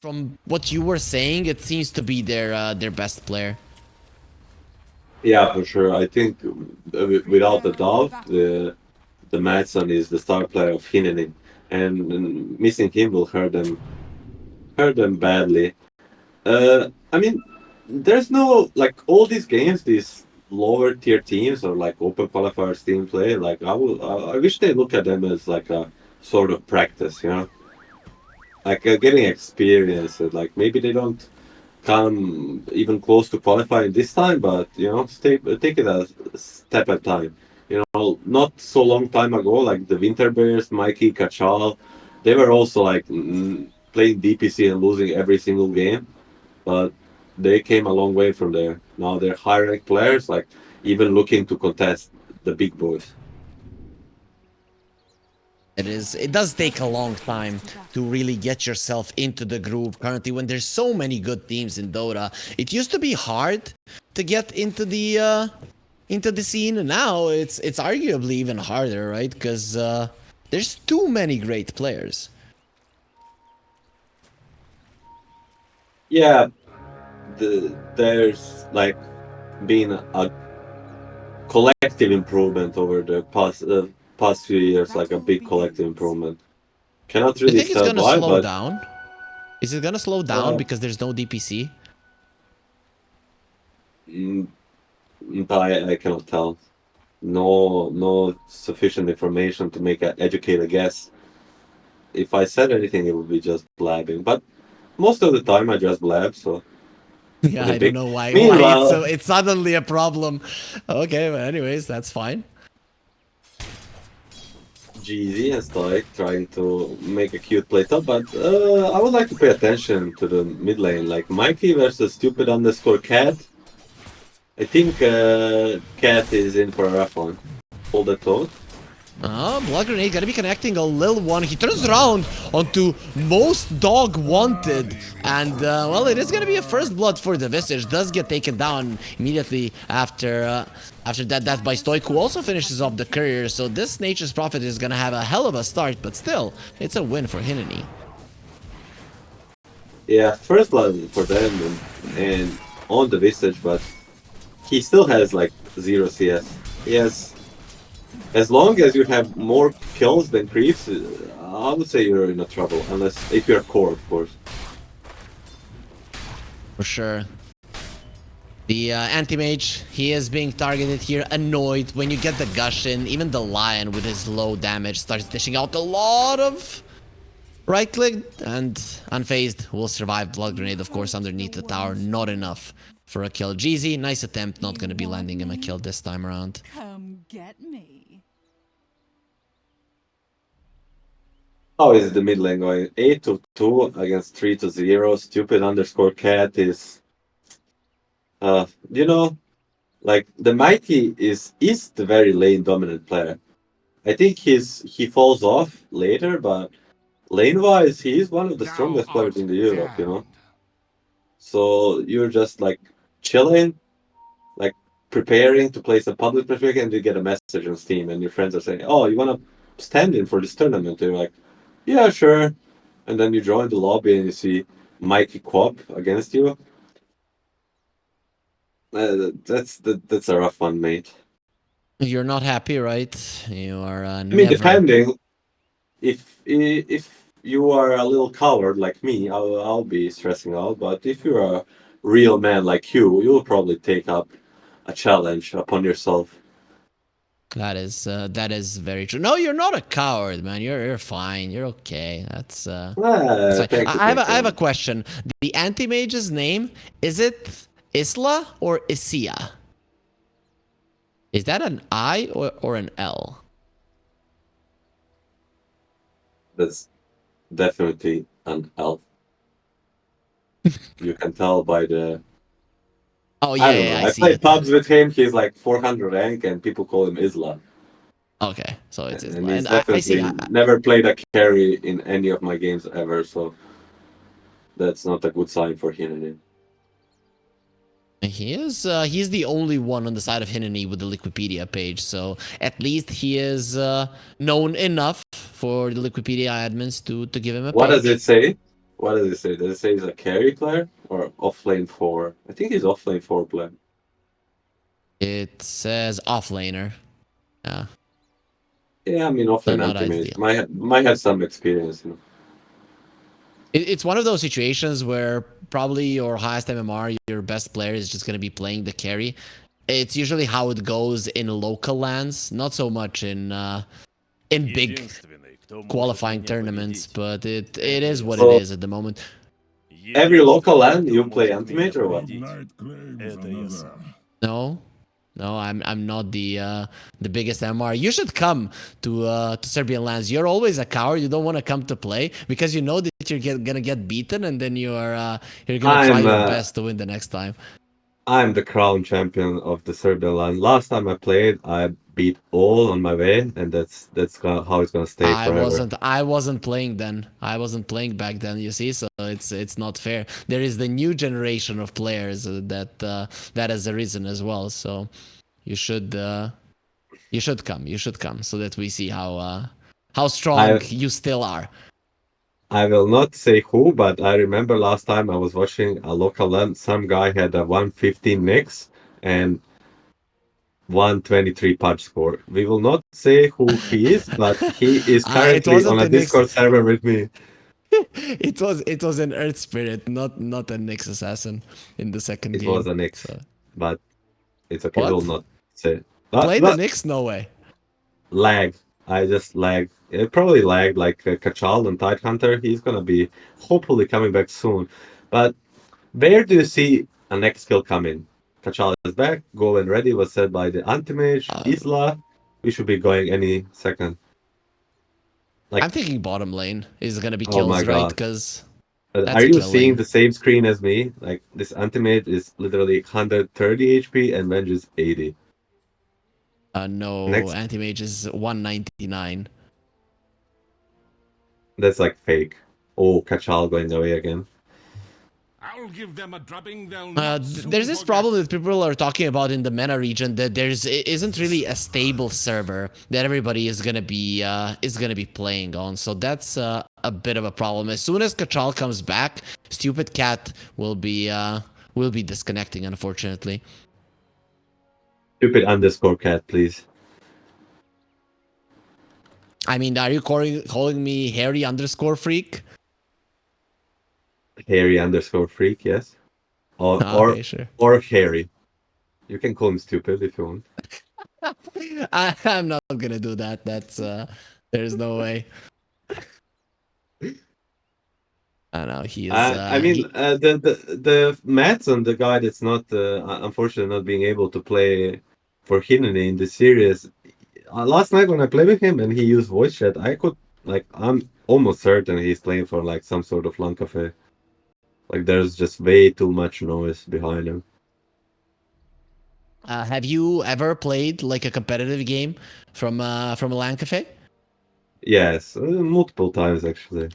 From what you were saying, it seems to be their best player. Yeah, for sure. I think without a doubt, the Madsen is the star player of Hininy, and missing him will hurt them badly. I mean, there's no like all these games, these lower tier teams or like open qualifiers team play. Like I wish they look at them as like a sort of practice, you know, like getting experience. Like maybe they don't come even close to qualifying this time, but you know, take it a step at a time. You know, not so long time ago, like the Winter Bears, Mikey, Kachal, they were also like playing DPC and losing every single game, but they came a long way from there. Now they're high ranked players, like even looking to contest the big boys. It does take a long time to really get yourself into the groove currently when there's so many good teams in Dota. It used to be hard to get into the scene. Now it's arguably even harder, right? Because there's too many great players. Yeah, there's like been a collective improvement over the past few years, like a big collective improvement. Cannot Do you really think it's tell gonna why, slow but down? Is it gonna slow down uh, because there's no DPC? mm, I cannot tell. No sufficient information to make an educated guess. If I said anything, it would be just blabbing. But most of the time, I just blab, so Yeah, nothing I don't big. know why Meanwhile, it's suddenly a problem. Okay, but anyways, that's fine. GZ and Stoic trying to make a cute play top, but I would like to pay attention to the mid lane, like Mikey versus stupid underscore cat. I think Cat is in for a rough one. Hold that thought. Blood Grenade gonna be connecting a little one. He turns around onto most dog wanted. And, well, it is gonna be a first blood for the Visage. Does get taken down immediately after that death by Stoic, who also finishes off the courier. So this Nature's Prophet is gonna have a hell of a start, but still, it's a win for Hininy. Yeah, first blood for them and on the Visage, but he still has like 0 CS. Yes, as long as you have more kills than creeps, I would say you're in a trouble, unless if you're core, of course. For sure. The anti-mage, he is being targeted here, annoyed. When you get the gush in, even the lion with his low damage starts dishing out a lot of right click, and unfazed will survive. Blood grenade, of course, underneath the tower. Not enough for a kill. GZ, nice attempt. Not going to be landing him a kill this time around. Come get me. How is the mid lane going? 8-2 against 3-0. Stupid underscore cat is, you know, like the Mighty is the very lane dominant player. I think he falls off later, but lane wise, he is one of the strongest players in the Europe, you know. So you're just like chilling, like preparing to play some public matchmaking, and you get a message on Steam, and your friends are saying, "Oh, you want to stand in for this tournament?" And you're like, "Yeah, sure." And then you join the lobby and you see Mikey Quap against you. That's a rough one, mate. You're not happy, right? You are I mean, never... depending if you are a little coward like me, I'll be stressing out. But if you're a real man like you'll probably take up a challenge upon yourself. That is very true. No, you're not a coward, man. You're fine. You're okay. That's fine. Thank you, I have a man. question. The anti-mage's name, is it Isla or Isia? Is that an I or an L? That's definitely an elf. You can tell by the. Oh I yeah, don't yeah, know. yeah, I I see played it. pubs with him. He's like 400 rank, and people call him Isla. Okay, so it's And Isla, he's and I see. definitely never played a carry in any of my games ever. So that's not a good sign for him. He's the only one on the side of Hininy with the Wikipedia page, so at least he is known enough for the Wikipedia admins to give him a What does it page. say? What does it say? Does it say he's a carry player or off lane 4? I think he's off lane 4 player. It says offlaner. Yeah. Yeah, I mean off lane Not anti-mage. ideal. Might have some experience. You know? It's one of those situations where probably your highest MMR, your best player is just going to be playing the carry. It's usually how it goes in local lands, not so much in big qualifying tournaments, but it is what it So is at the moment. every local land you play anti-mage or what? No, I'm not the biggest MR. You should come to Serbian lands. You're always a coward. You don't want to come to play because you know that you're gonna get beaten, and then you're gonna try your best to win the next time. I'm the crown champion of the Serbian land. Last time I played, I beat all on my way, and that's how it's gonna stay forever. I wasn't playing then. I wasn't playing back then. You see, so it's not fair. There is the new generation of players that has arisen as well. So you should come. You should come so that we see how strong you still are. I will not say who, but I remember last time I was watching a local land. Some guy had a 115 mix and 123 patch score. We will not say who he is, but he is currently on a Discord server with me. It was an Earth Spirit, not a Nyx Assassin in the second game. It was a Nyx, so. But it's okay. What? We'll not say. Play the Nyx? No way. Lag. I just lagged. It probably lagged like Kachal and Tidehunter. He's gonna be hopefully coming back soon. But where do you see a next skill coming? Kachal is back. Go and ready was said by the anti-mage. Isla. We should be going any second. Like, I'm thinking bottom lane is gonna be kills, right? Because are you seeing the same screen as me? Like this anti-mage is literally 130 HP and Venge is 80. No, anti-mage is 199. That's like fake. Oh, Kachal going away again. I'll give them a drubbing there's this problem that people are talking about in the MENA region that isn't really a stable server that everybody is gonna be playing on. So that's a bit of a problem. As soon as Kachal comes back, Stupid Cat will be disconnecting, unfortunately. Stupid_cat, please. I mean, are you calling me Harry_freak? Harry_freak, yes. Or sure. Or Harry. You can call him stupid if you want. I'm not gonna do that. That's there's no way. I know he is. I mean, the Madsen, the guy that's not unfortunately not being able to play for Hininy in the series. Last night when I played with him and he used voice chat, I'm almost certain he's playing for like some sort of LAN cafe. Like there's just way too much noise behind him. Have you ever played like a competitive game from a LAN cafe? Yes, multiple times actually.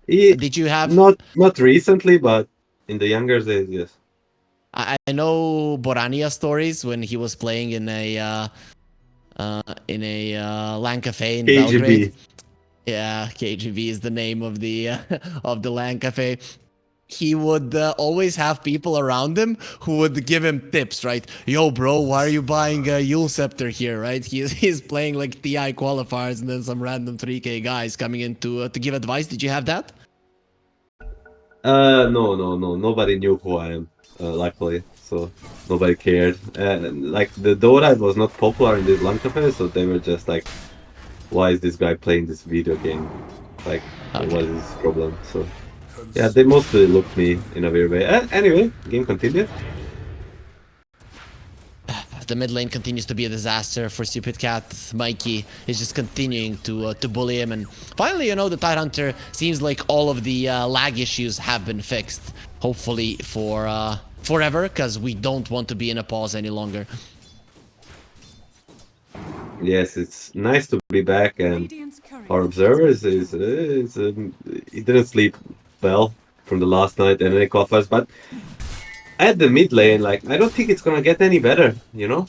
Did you have not recently, but in the younger days, yes. I know Borania stories when he was playing in a LAN cafe in Belgrade. Yeah, KGB is the name of the of the LAN cafe. He would always have people around him who would give him tips, right? Yo, bro, why are you buying a Yule Scepter here, right? He's playing like TI qualifiers and then some random 3K guys coming in to give advice. Did you have that? No. Nobody knew who I am, luckily. So nobody cared. Like the Dota was not popular in this LAN cafe, so they were just like, why is this guy playing this video game? Like, what is his problem? So yeah, they mostly looked me in a weird way. Anyway, game continued. The mid lane continues to be a disaster for Stupid Cat. Mikey is just continuing to bully him, and finally, the Tidehunter seems like all of the lag issues have been fixed. Hopefully for forever, because we don't want to be in a pause any longer. Yes, it's nice to be back, and our observers he didn't sleep well from the last night and any qualifiers, but at the mid lane, like I don't think it's gonna get any better, Yeah,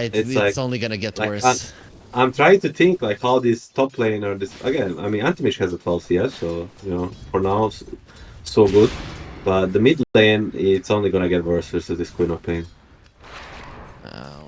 it's only gonna get worse. I'm trying to think like how this top lane or this again. I mean, Anti-Mage has a 12 CS, so you know for now so good. But the mid lane, it's only gonna get worse versus this Queen of Pain.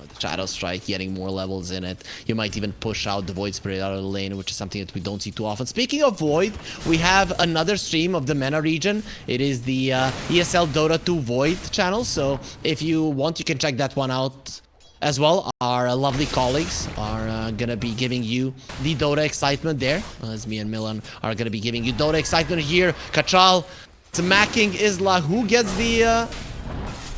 With Shadow Strike getting more levels in it. You might even push out the Void Spirit out of the lane, which is something that we don't see too often. Speaking of Void, we have another stream of the MENA region. It is the ESL Dota2 Void channel. So if you want, you can check that one out as well. Our lovely colleagues are gonna be giving you the Dota excitement there, as me and Milan are gonna be giving you Dota excitement here. Kachal smacking Isla, who gets the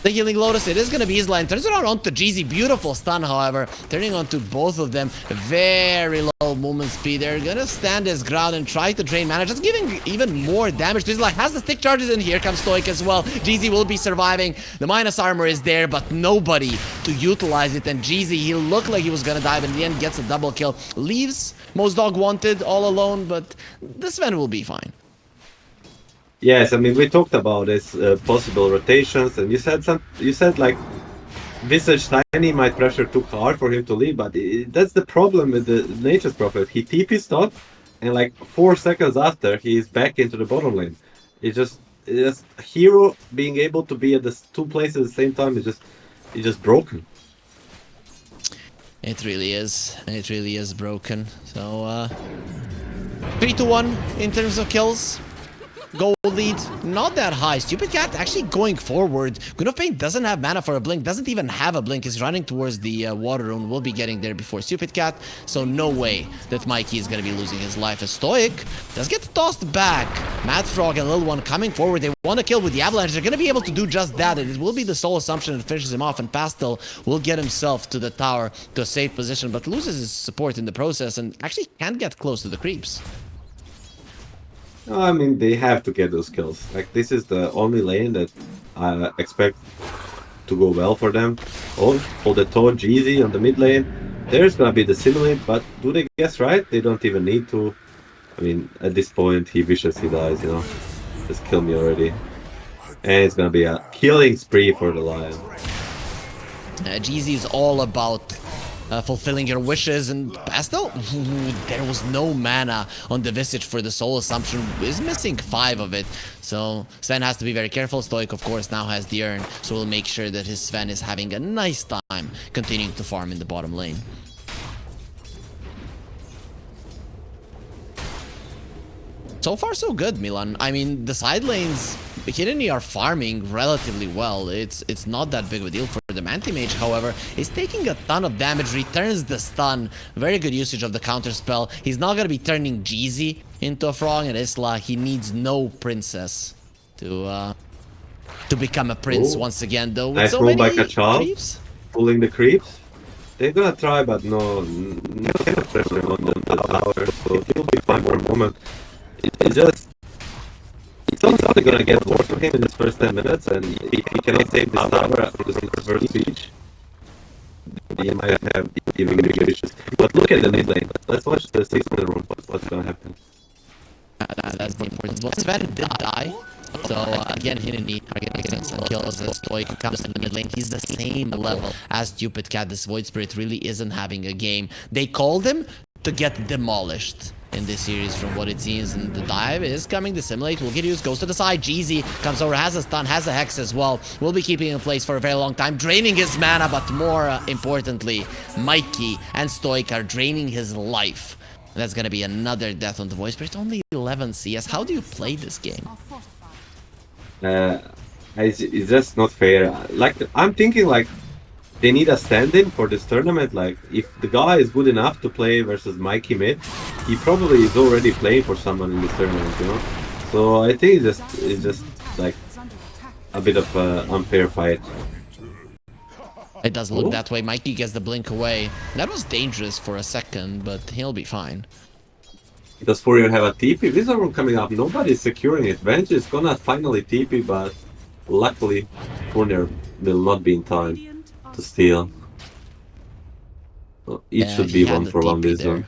healing Lotus. It is going to be Isla and turns it onto Jeezy. Beautiful stun, however, turning onto both of them. Very low movement speed. They're going to stand his ground and try to drain mana, just giving even more damage to Isla. Has the stick charges, and here comes Stoic as well. Jeezy will be surviving. The minus armor is there, but nobody to utilize it. And Jeezy, he looked like he was going to die, but in the end gets a double kill. Leaves Most Dog Wanted all alone, but this Sven will be fine. Yes, I mean we talked about this possible rotations, and you said like Visage Tiny might pressure too hard for him to leave, but that's the problem with the Nature's Prophet. He TP stopped, and like 4 seconds after, he's back into the bottom lane. It's just Hero being able to be at the two places at the same time is just broken. It really is. It really is broken. So 3-1 in terms of kills. Goal lead, not that high. Stupid Cat actually going forward. Queen of Pain doesn't have mana for a blink, doesn't even have a blink. Is running towards the water rune. Will be getting there before Stupid Cat. So no way that Mikey is going to be losing his life. As Stoic does get tossed back. Mad Frog and Little One coming forward. They want to kill with the Avalanche. They're going to be able to do just that. It will be the sole assumption that finishes him off. And Pastel will get himself to the tower to a safe position, but loses his support in the process and actually can't get close to the creeps. I mean, they have to get those kills. Like, this is the only lane that I expect to go well for them. Oh, hold the toe, Jeezy on the mid lane. There's gonna be the Simulate, but do they guess right? They don't even need to. I mean, at this point, he wishes he dies, you know. Just kill me already. And it's gonna be a killing spree for the Lion. Jeezy is all about fulfilling your wishes, and Pastel, there was no mana on the Visage for the Soul Assumption, is missing 5 of it, so Sven has to be very careful. Stoic, of course, now has the urn, so we'll make sure that his Sven is having a nice time continuing to farm in the bottom lane. So far, so good, Milan. I mean, the side lanes, Hininy are farming relatively well. It's not that big of a deal for them. Anti-Mage, however, is taking a ton of damage, returns the stun. Very good usage of the counter spell. He's not going to be turning Jeezy into a frog, and Isla, he needs no princess to become a prince once again, though. With nice so move many by Kachal, creeps. pulling the creeps. They're gonna try, but no pressure on the tower, so he'll be fine for a moment. It's only gonna get worse for him in his first 10 minutes, and if he cannot save this tower after the first speech, he might have even bigger issues. But look at the mid lane. Let's watch the 6-minute run. What's gonna happen? That's the important. Well, Sven did die. So again, Hininy are getting some kills as Stoic comes in the mid lane. He's the same level as Stupid Cat. This Void Spirit really isn't having a game. They called him to get demolished in this series from what it seems, and the dive is coming. The Simulate will get used, goes to the side. Jeezy comes over, has a stun, has a hex as well. Will be keeping in place for a very long time, draining his mana, but more importantly, Mikey and Stoic are draining his life. And that's gonna be another death on the Void Spirit. Only 11 CS. How do you play this game? It's just not fair. Like, I'm thinking like they need a stand-in for this tournament. Like, if the guy is good enough to play versus Mikey mid, he probably is already playing for someone in this tournament, you know. So I think it's just like a bit of an unfair fight. It does look that way. Mikey gets the blink away. That was dangerous for a second, but he'll be fine. Does Fourier have a TP? Wizard coming up. Nobody's securing it. Venge is gonna finally TP, but luckily Fourier will not be in time to steal. So it should be 1-for-1 Wizard.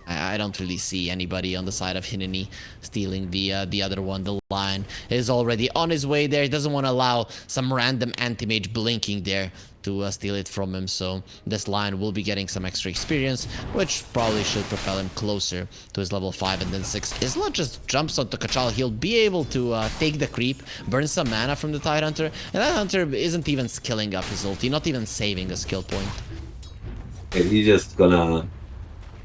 I don't really see anybody on the side of Hininy stealing the other one. The Lion is already on his way there. He doesn't want to allow some random anti-mage blinking there to steal it from him. So this Lion will be getting some extra experience, which probably should propel him closer to his level 5 and then 6. Isla just jumps onto Kachal. He'll be able to take the creep, burn some mana from the Tide Hunter, and that Hunter isn't even skilling up his ulti, not even saving a skill point. And he's just gonna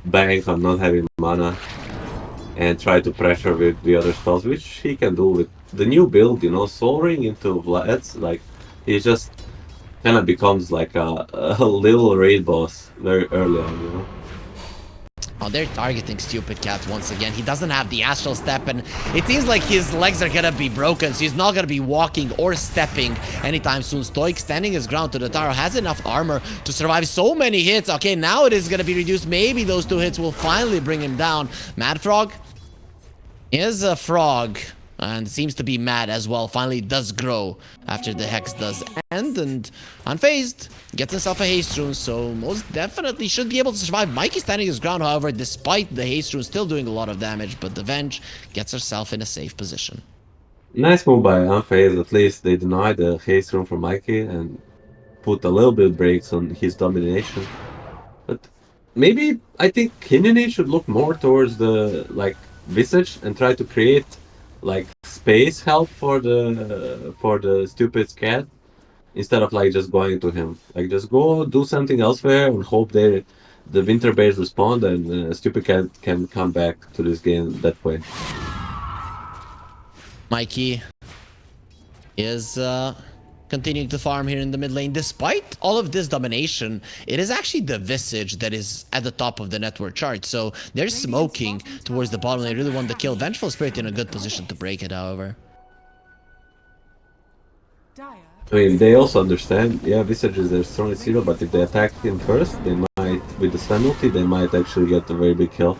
bank on not having mana and try to pressure with the other spells, which he can do with the new build, you know, soaring into Vlad's, like, he just kind of becomes like a little raid boss very early on, you know. Oh, they're targeting Stupid Cat once again. He doesn't have the Astral Step, and it seems like his legs are gonna be broken, so he's not gonna be walking or stepping anytime soon. Stoic standing his ground to the tower, has enough armor to survive so many hits. Okay, now it is gonna be reduced. Maybe those 2 hits will finally bring him down. Mad Frog is a frog, and seems to be mad as well. Finally does grow after the Hex does end, and unfazed gets himself a haste rune, so most definitely should be able to survive. Mikey standing his ground, however, despite the haste rune still doing a lot of damage, but the Venge gets herself in a safe position. Nice move by Unfazed. At least they denied the haste rune for Mikey and put a little bit of brakes on his domination. But maybe I think Hininy should look more towards the like Visage and try to create like space help for the Stupid Cat instead of like just going to him. Like just go do something elsewhere and hope the Winter Bears respond and Stupid Cat can come back to this game that way. Mikey is continuing to farm here in the mid lane. Despite all of this domination, it is actually the Visage that is at the top of the network chart. So they're smoking towards the bottom. They really want the kill. Vengeful Spirit in a good position to break it, however. I mean, they also understand, yeah, Visage is their strongest hero, but if they attack him first, they might, with the stun ulti, they might actually get a very big kill.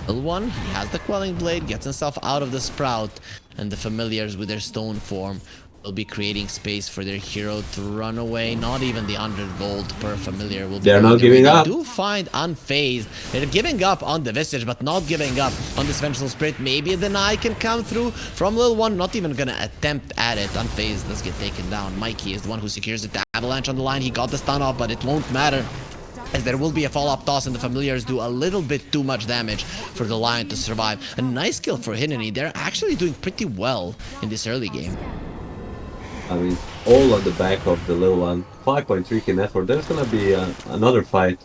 Little one, he has the Quelling Blade, gets himself out of the Sprout, and the familiars with their stone form will be creating space for their hero to run away. Not even the 100 gold per familiar will be. They're not giving up. They do find Unfazed. They're giving up on the Visage, but not giving up on this Vengeful Spirit. Maybe a deny can come through from Little One. Not even gonna attempt at it. Unfazed does get taken down. Mikey is the one who secures it. The Avalanche on the line. He got the stun off, but it won't matter, as there will be a follow-up toss and the familiars do a little bit too much damage for the Lion to survive. A nice kill for Hininy. They're actually doing pretty well in this early game. I mean, all on the back of the little one. 5.3k net worth. There's gonna be another fight.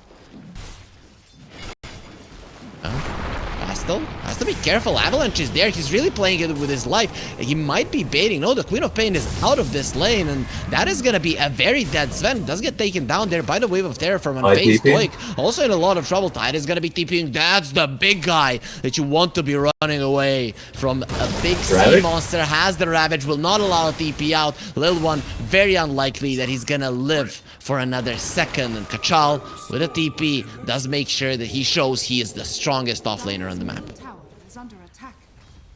Pastel has to be careful. Avalanche is there. He's really playing it with his life. He might be baiting. No, the Queen of Pain is out of this lane, and that is gonna be a very dead Sven. Does get taken down there by the Wave of Terror from Unfazed. Stoic also in a lot of trouble. Tide is gonna be TPing. That's the big guy that you want to be running away from. A big sea monster has the Ravage, will not allow a TP out. Little one, very unlikely that he's gonna live for another second, and Kachal with a TP does make sure that he shows he is the strongest offlaner on the map.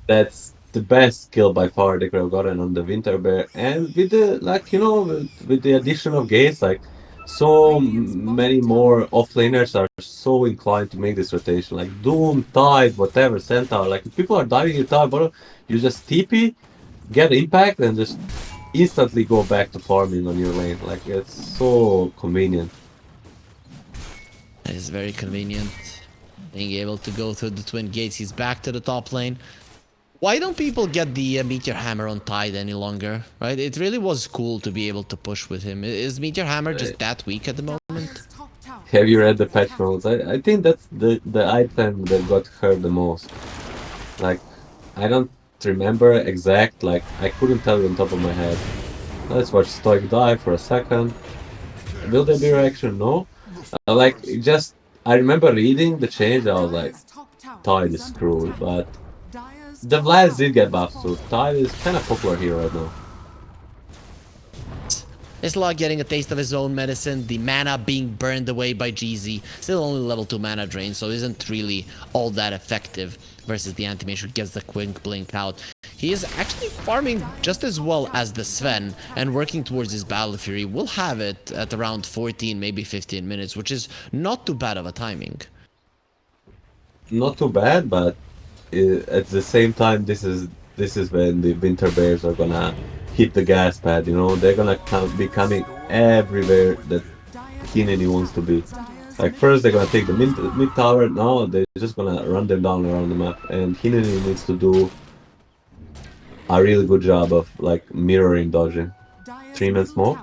That's the best kill by far they could have gotten on the Winter Bear, and with the, like, you know, with the addition of gates, like, so many more offlaners are so inclined to make this rotation, like Doom, Tide, whatever, Centaur. Like, if people are diving in Tide, but you just TP, get impact, and just instantly go back to farming on your lane. Like, it's so convenient. That is very convenient. Being able to go through the twin gates. He's back to the top lane. Why don't people get the Meteor Hammer on Tide any longer, right? It really was cool to be able to push with him. Is Meteor Hammer just that weak at the moment? Have you read the patch notes? I think that's the item that got hurt the most. Like, I don't remember exact, like, I couldn't tell you on top of my head. Let's watch Stoic die for a second. Will there be reaction? No. Like, just, I remember reading the change, I was like, Tide is screwed, but the Vlads did get buffed, so Tide is kind of popular here right now. Isla getting a taste of his own medicine, the mana being burned away by GZ. Still only level 2 mana drain, so isn't really all that effective versus the Anti-Mage who gets the quick blink out. He is actually farming just as well as the Sven and working towards his Battle Fury. Will have it at around 14, maybe 15 minutes, which is not too bad of a timing. Not too bad, but at the same time, this is when the Winter Bears are gonna hit the gas pad, you know? They're gonna be coming everywhere that Hininy wants to be. Like first they're gonna take the mid tower, now they're just gonna run them down around the map. And Hininy needs to do a really good job of like mirroring dodging. 3-man smoke.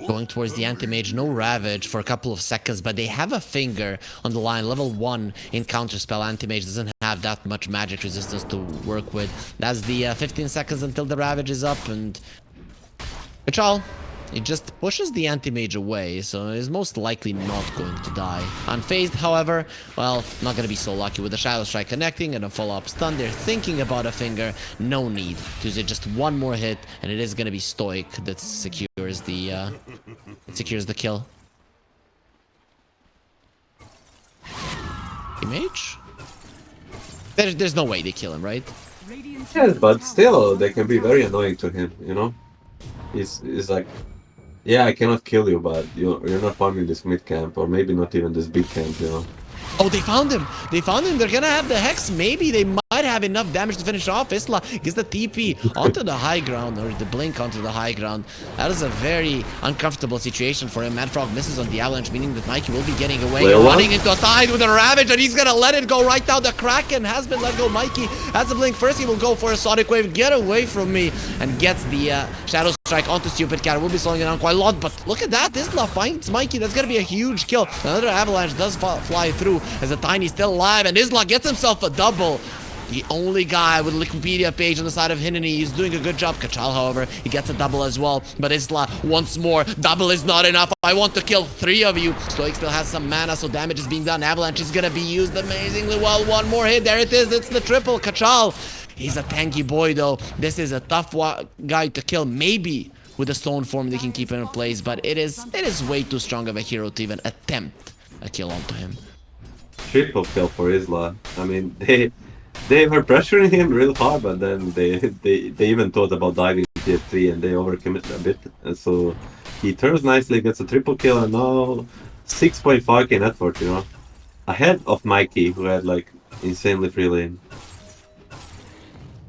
Going towards the anti-mage, no Ravage for a couple of seconds, but they have a finger on the line. Level 1 in counterspell. Anti-mage doesn't have that much magic resistance to work with. That's the 15 seconds until the Ravage is up, and Kachal, it just pushes the anti-mage away, so he's most likely not going to die. Unfazed, however, well, not going to be so lucky with the Shadow Strike connecting and a follow-up stun. They're thinking about a finger. No need to use it. Just one more hit, and it is going to be Stoic that secures the kill. Mage? There's no way they kill him, right? Yes, but still, they can be very annoying to him, you know? He's like, yeah, I cannot kill you, but you're not farming this mid camp, or maybe not even this big camp, you know? Oh, they found him! They found him! They're gonna have the Hex! Maybe they might have enough damage to finish off. Isla gets the TP onto the high ground, or the blink onto the high ground. That is a very uncomfortable situation for him. Madfrog misses on the avalanche, meaning that Mikey will be getting away. Running into a tide with a Ravage, and he's gonna let it go right now. The Kraken has been let go. Mikey has the blink. First, he will go for a Sonic Wave. Get away from me! And gets the Shadow Strike onto Stupid Cat. Will be slowing it down quite a lot, but look at that. Isla finds Mikey. That's gonna be a huge kill. Another avalanche does fly through as a Tiny still alive, and Isla gets himself a double. The only guy with a Wikipedia page on the side of Hininy. He's doing a good job. Kachal, however, he gets a double as well. But Isla, once more, double is not enough. I want to kill 3 of you. Stoic still has some mana, so damage is being done. Avalanche is gonna be used amazingly well. One more hit. There it is. It's the triple. Kachal, he's a tanky boy, though. This is a tough guy to kill. Maybe with a stone form they can keep him in place, but it is way too strong of a hero to even attempt a kill onto him. Triple kill for Isla. I mean, they were pressuring him real hard, but then they even thought about diving tier 3 and they overcommitted a bit. And so he turns nicely, gets a triple kill, and now 6.5k net worth, you know, ahead of Mikey, who had like insanely free lane.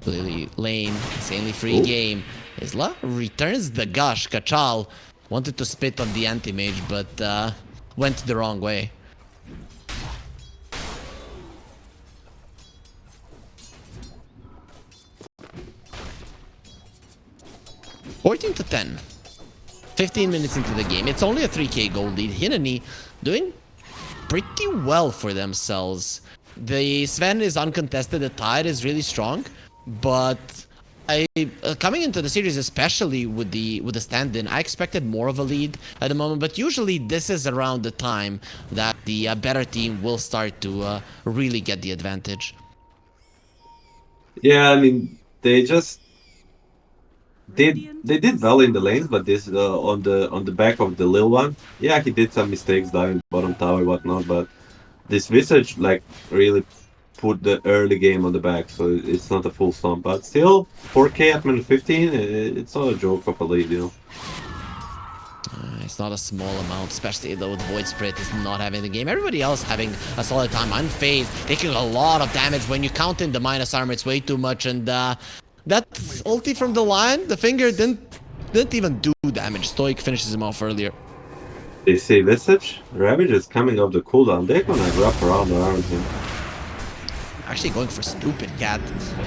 Insanely free game. Isla returns the gush. Kachal wanted to spit on the anti-mage, but went the wrong way. $14 to 10. 15 minutes into the game. It's only a 3k gold lead. Hininy doing pretty well for themselves. The Sven is uncontested. The tide is really strong, but coming into the series, especially with the stand-in, I expected more of a lead at the moment. But usually, this is around the time that the better team will start to really get the advantage. Yeah, I mean, they did well in the lanes, but this on the back of the Lil one, yeah, he did some mistakes diving bottom tower, whatnot. But this Visage like really put the early game on the back, so it's not a full stomp. But still, 4k at minute 15, it's not a joke of a lead, you know. It's not a small amount, especially though the Void Spirit is not having the game. Everybody else having a solid time, unfazed, taking a lot of damage. When you count in the minus armor, it's way too much, and that ulti from the Lion, the finger didn't even do damage. Stoic finishes him off earlier. They say Visage, Ravage is coming off the cooldown. They're gonna wrap around him. Actually going for Stupid Cat.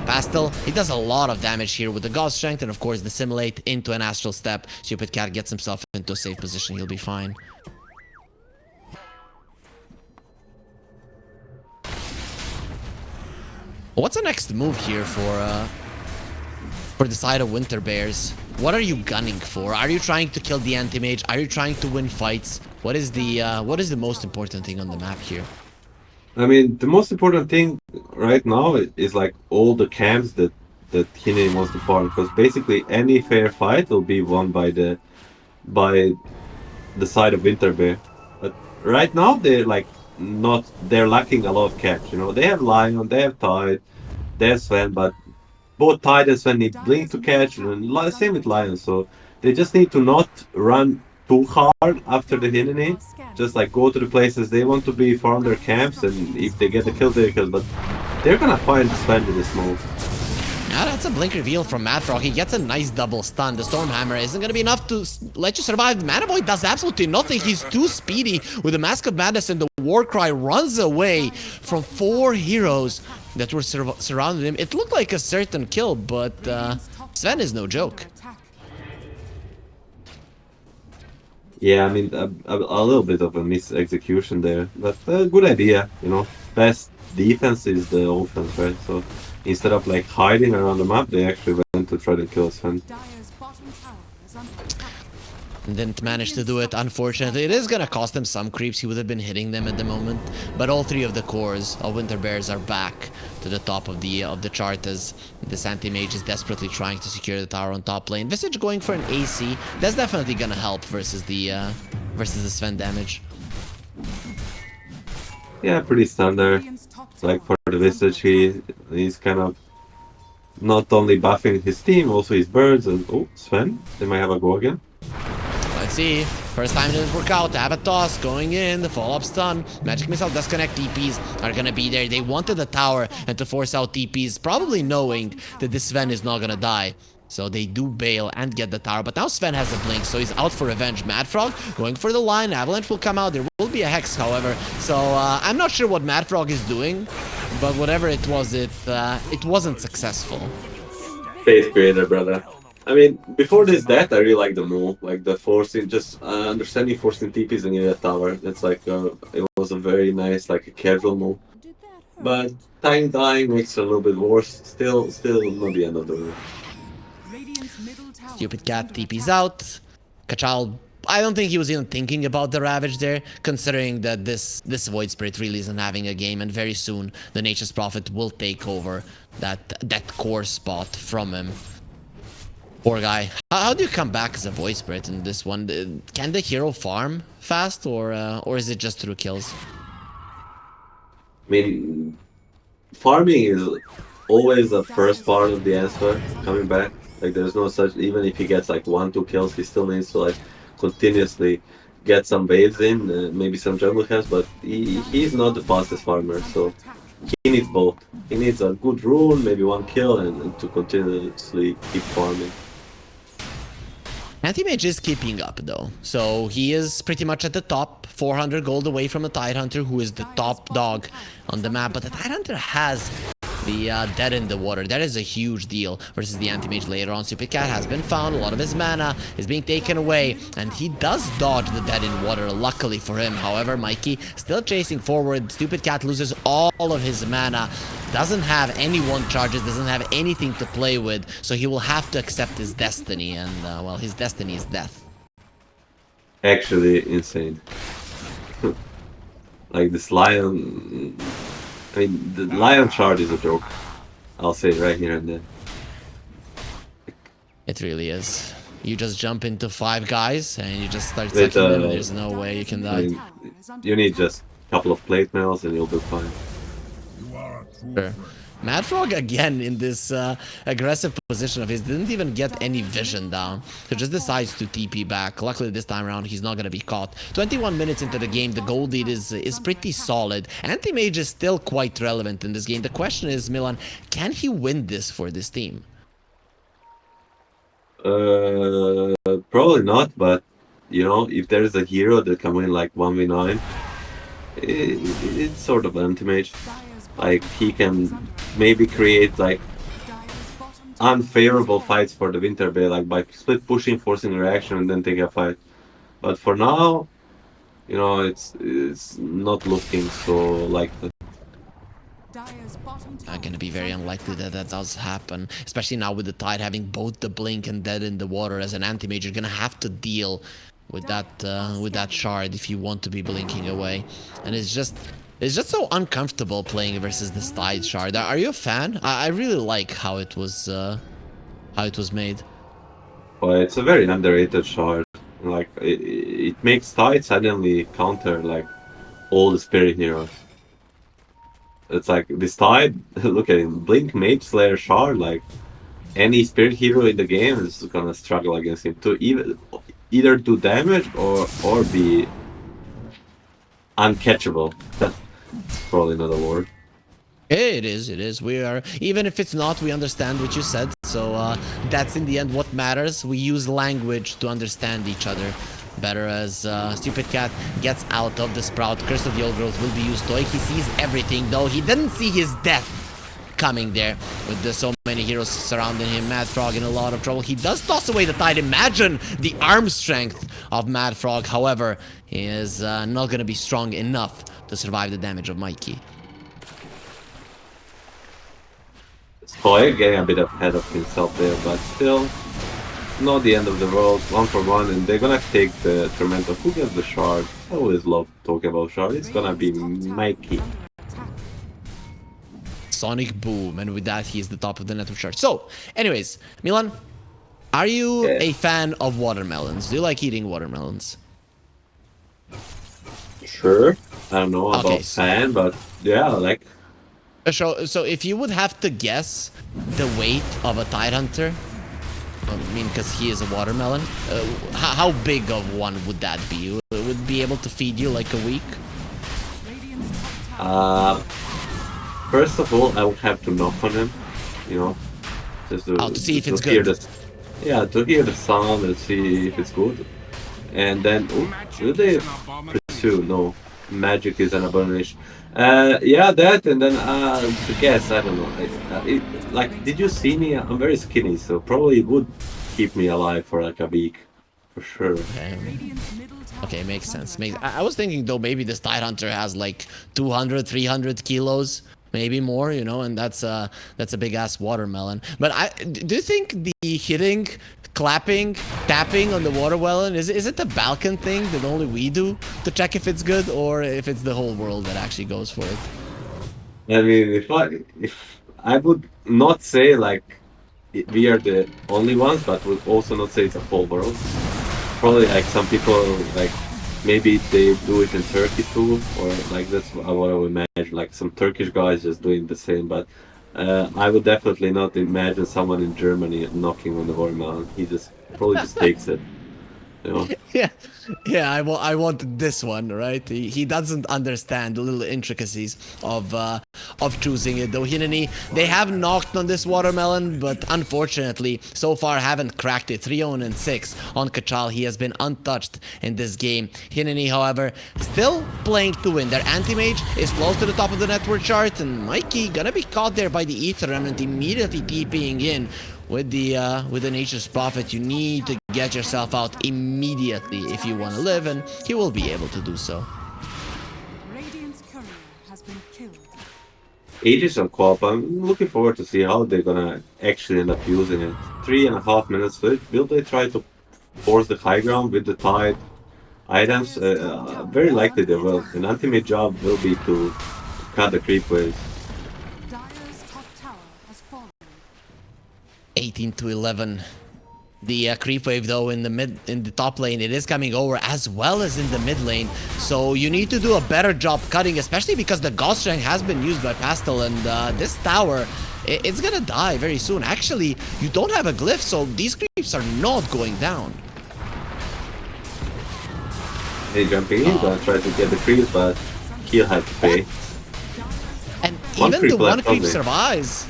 Pastel, he does a lot of damage here with the God Strength and of course the Simulate into an Astral Step. Stupid Cat gets himself into a safe position. He'll be fine. What's the next move here for the side of Winter Bears? What are you gunning for? Are you trying to kill the anti-mage? Are you trying to win fights? What is the most important thing on the map here? I mean, the most important thing right now is like all the camps that Hininy wants to farm, because basically any fair fight will be won by the side of Winter Bear. But right now they're lacking a lot of catch. You know, they have Lion, they have Tide, they have Sven, but both Tide and Sven need Blink to catch, and same with Lion. So they just need to not run too hard after the Hininy. Just like go to the places they want to be, farm their camps, and if they get the kill, they kill. But they're gonna find Sven in this mode. Yeah, that's a blink reveal from Madfrog. He gets a nice double stun. The Stormhammer isn't going to be enough to let you survive. Mana does absolutely nothing. He's too speedy with the Mask of Madness, and the Warcry runs away from 4 heroes that were surrounding him. It looked like a certain kill, but Sven is no joke. Yeah, I mean, a little bit of a mis-execution there, but a good idea, you know. Best defense is the offense, right? So instead of like hiding around the map, they actually went to try to kill Sven. Didn't manage to do it, unfortunately. It is gonna cost him some creeps. He would have been hitting them at the moment. But all 3 of the cores of Winter Bears are back to the top of the chart as this anti-mage is desperately trying to secure the tower on top lane. Visage going for an AC. That's definitely gonna help versus the Sven damage. Yeah, pretty standard. Like for the Visage, he's kind of not only buffing his team, also his birds, and oh, Sven, they might have a go again. Let's see. First time it didn't work out. Have a toss going in. The follow-up stun. Magic Missile does connect. TPs are gonna be there. They wanted the tower and to force out TPs, probably knowing that this Sven is not gonna die. So they do bail and get the tower. But now Sven has a blink, so he's out for revenge. Madfrog going for the line. Avalanche will come out. There will be a Hex, however. So I'm not sure what Madfrog is doing, but whatever it was, it wasn't successful. Face creator, brother. I mean, before this death, I really like the move, like the forcing, just understanding forcing TPs and getting a tower. It's like it was a very nice, like a casual move. But dying makes it a little bit worse. Still not the end of the world. Stupid cat TP's out. Kachal, I don't think he was even thinking about the Ravage there, considering that this Void Spirit really isn't having a game, and very soon the Nature's Prophet will take over that core spot from him. Poor guy. How do you come back as a Void Spirit in this one? Can the hero farm fast, or is it just through kills? I mean, farming is always the first part of the answer coming back. Like there's no such, even if he gets like 1-2 kills, he still needs to like continuously get some waves in, maybe some jungle camps, but he's not the fastest farmer, so he needs both. He needs a good rune, maybe 1 kill, and to continuously keep farming. Anti-Mage is keeping up though, so he is pretty much at the top, 400 gold away from the Tidehunter, who is the top dog on the map, but the Tidehunter has the Dead in the Water. That is a huge deal versus the Anti-Mage later on. Stupid Cat has been found, a lot of his mana is being taken away, and he does dodge the Dead in Water, luckily for him. However, Mikey still chasing forward. Stupid Cat loses all of his mana, doesn't have any 1 charges, doesn't have anything to play with, so he will have to accept his destiny, and well, his destiny is death. Actually insane. Like this lion, I mean, the lion shard is a joke. I'll say it right here and then. It really is. You just jump into 5 guys and you just start sucking them, and there's no way you can die. I mean, you need just a couple of plate mails and you'll be fine. Sure. Madfrog again in this aggressive position of his, didn't even get any vision down, so just decides to TP back. Luckily this time around he's not gonna be caught. 21 minutes into the game, the gold lead is pretty solid. Anti-Mage is still quite relevant in this game. The question is, Milan, can he win this for this team? Probably not, but you know, if there is a hero that can win like 1v9, it's sort of anti-mage. Like he can maybe create like unfavorable fights for the Winter Bear, like by split pushing, forcing a reaction, and then take a fight. But for now, you know, it's not looking so likely. Gonna be very unlikely that that does happen, especially now with the Tide having both the blink and Dead in the Water. As an anti-mage, you're gonna have to deal with that shard if you want to be blinking away, and it's just so uncomfortable playing versus this Tide shard. Are you a fan? I really like how it was made. But it's a very underrated shard. Like it makes Tide suddenly counter like all the spirit heroes. It's like this Tide, look at him, blink, mage, slayer, shard, like any spirit hero in the game is gonna struggle against him to either do damage or be uncatchable. That's probably not a word. It is. We are, even if it's not, we understand what you said. So that's in the end what matters. We use language to understand each other better. As Stupid Cat gets out of the Sprout. Curse of the Old Growth will be used. Toy, he sees everything, though. He didn't see his death coming there with so many heroes surrounding him. Mad Frog in a lot of trouble. He does toss away the tide. Imagine the arm strength of Mad Frog. However, he is not going to be strong enough to survive the damage of Mikey. Toy getting a bit ahead of himself there, but still not the end of the world. 1 for 1, and they're gonna take the Tormentor. Who gets the shard? I always love talking about shard. It's gonna be Mikey. Sonic Boom, and with that, he's the top of the network chart. So, anyways, Milan, are you a fan of watermelons? Do you like eating watermelons? Sure. I don't know about Okay, fan, but yeah, like. So if you would have to guess the weight of a Tidehunter, I mean, because he is a watermelon, how big of one would that be? It would be able to feed you like a week? First of all, I would have to knock on him, you know, just to see if it's hear good. To hear the sound and see if it's good. And then, do they pursue? No, magic is an abomination. Yeah, that, and then to guess, I don't know. Like, did you see me? I'm very skinny, so probably it would keep me alive for like a week, for sure. Okay, makes sense. I was thinking though, maybe this Tidehunter has like 200, 300 kilos, maybe more, you know, and that's a big ass watermelon. But do you think the hitting, clapping, tapping on the watermelon is it the Balkan thing that only we do to check if it's good, or if it's the whole world that actually goes for it? I mean, if I would not say like we are the only ones, but would also not say it's a whole world. Probably like some people, like maybe they do it in Turkey too, or like that's what I would imagine, like some Turkish guys just doing the same. But I would definitely not imagine someone in Germany knocking on the watermelon. He just probably just takes it, you know. Yeah, I want this one, right? He doesn't understand the little intricacies of choosing it, though. Hininy, they have knocked on this watermelon, but unfortunately, so far haven't cracked it. 3-0-6 on Kachal. He has been untouched in this game. Hininy, however, still playing to win. Their anti-mage is close to the top of the network chart, and Mikey gonna be caught there by the Ether Remnant, immediately TPing in. With the Nature's Prophet, you need to get yourself out immediately if you want to live, and he will be able to do so. Radiant's courier has been killed. Aegis on co-op, I'm looking forward to see how they're gonna actually end up using it. 3.5 minutes left. Will they try to force the high ground with the tide items? Very likely they will. An ultimate job will be to cut the creep waves. Dire's top tower has fallen. 18-11. The creep wave, though, in the top lane, it is coming over, as well as in the mid lane. So you need to do a better job cutting, especially because the Gauss Strength has been used by Pastel, and this tower, it's gonna die very soon. Actually, you don't have a glyph, so these creeps are not going down. They jumping in, gonna try to get the creep, but he'll have to pay. And One even the creep one left creep only. survives.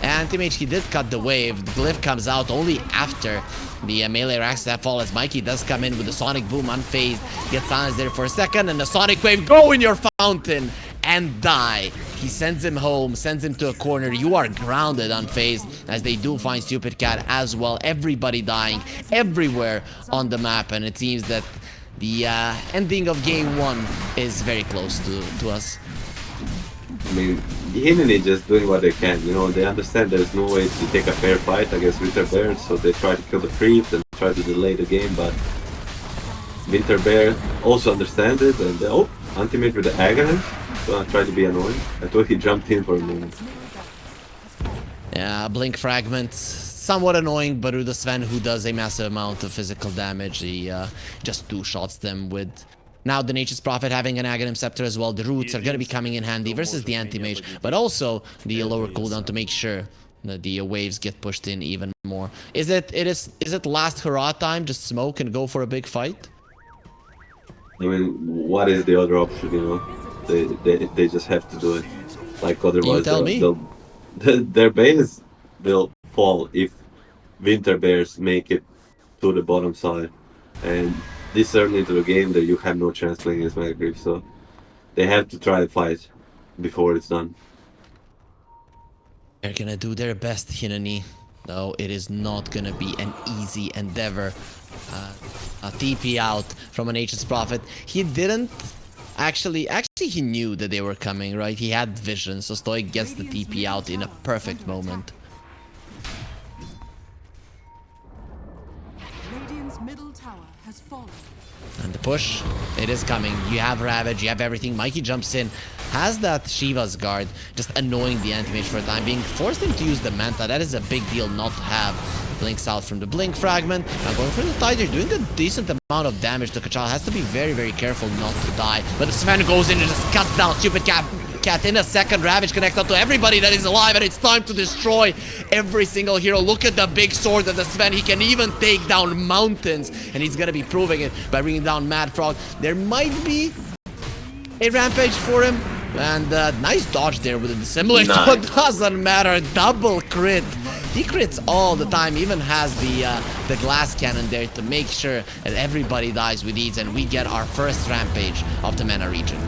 Anti-Mage, he did cut the wave. The glyph comes out only after the melee racks that fall, as Mikey does come in with the Sonic Boom unfazed. Gets silenced there for a second, and the Sonic Wave, go in your fountain and die. He sends him home, sends him to a corner. You are grounded unfazed, as they do find Stupid Cat as well. Everybody dying everywhere on the map, and it seems that the ending of game 1 is very close to us. I mean, Hininy just doing what they can, you know, they understand there's no way to take a fair fight against Winter Bear, so they try to kill the creeps and try to delay the game, but Winter Bear also understands it, and ultimate with the Agonist, gonna try to be annoying. I thought he jumped in for a moment. Yeah, Blink Fragments, somewhat annoying, but with the Sven, who does a massive amount of physical damage, he just two-shots them with... Now the Nature's Prophet having an Aghanim Scepter as well. The roots are going to be coming in handy versus the Anti-Mage, but also the lower cooldown to make sure that the waves get pushed in even more. Is it last hurrah time? Just smoke and go for a big fight? I mean, what is the other option, you know? They just have to do it. Like otherwise, tell me. their base will fall if Winter Bears make it to the bottom side. And this early into the game, that you have no chance playing against Mega so they have to try to fight before it's done. They're gonna do their best, Hininy. No, it is not gonna be an easy endeavor. A TP out from an H's Prophet. He didn't actually he knew that they were coming, right? He had vision, so Stoic gets the TP out in a perfect moment. Radiant's middle tower has fallen. And the push, it is coming. You have Ravage, you have everything. Mikey jumps in, has that Shiva's guard, just annoying the anti-mage for a time, being forced him to use the Manta. That is a big deal not to have. Blinks out from the Blink fragment. Now going for the Tiger, doing a decent amount of damage to Kachal. Has to be very, very careful not to die. But the Sven goes in and just cuts down stupid cat in a second. Ravage connects up to everybody that is alive, and it's time to destroy every single hero. Look at the big sword of the Sven. He can even take down mountains, and he's gonna be proving it by bringing down Mad Frog. There might be a rampage for him, and nice dodge there with the Dissimulate. Nice. Doesn't matter. Double crit. He crits all the time, even has the glass cannon there to make sure that everybody dies with ease, and we get our first rampage of the MENA region.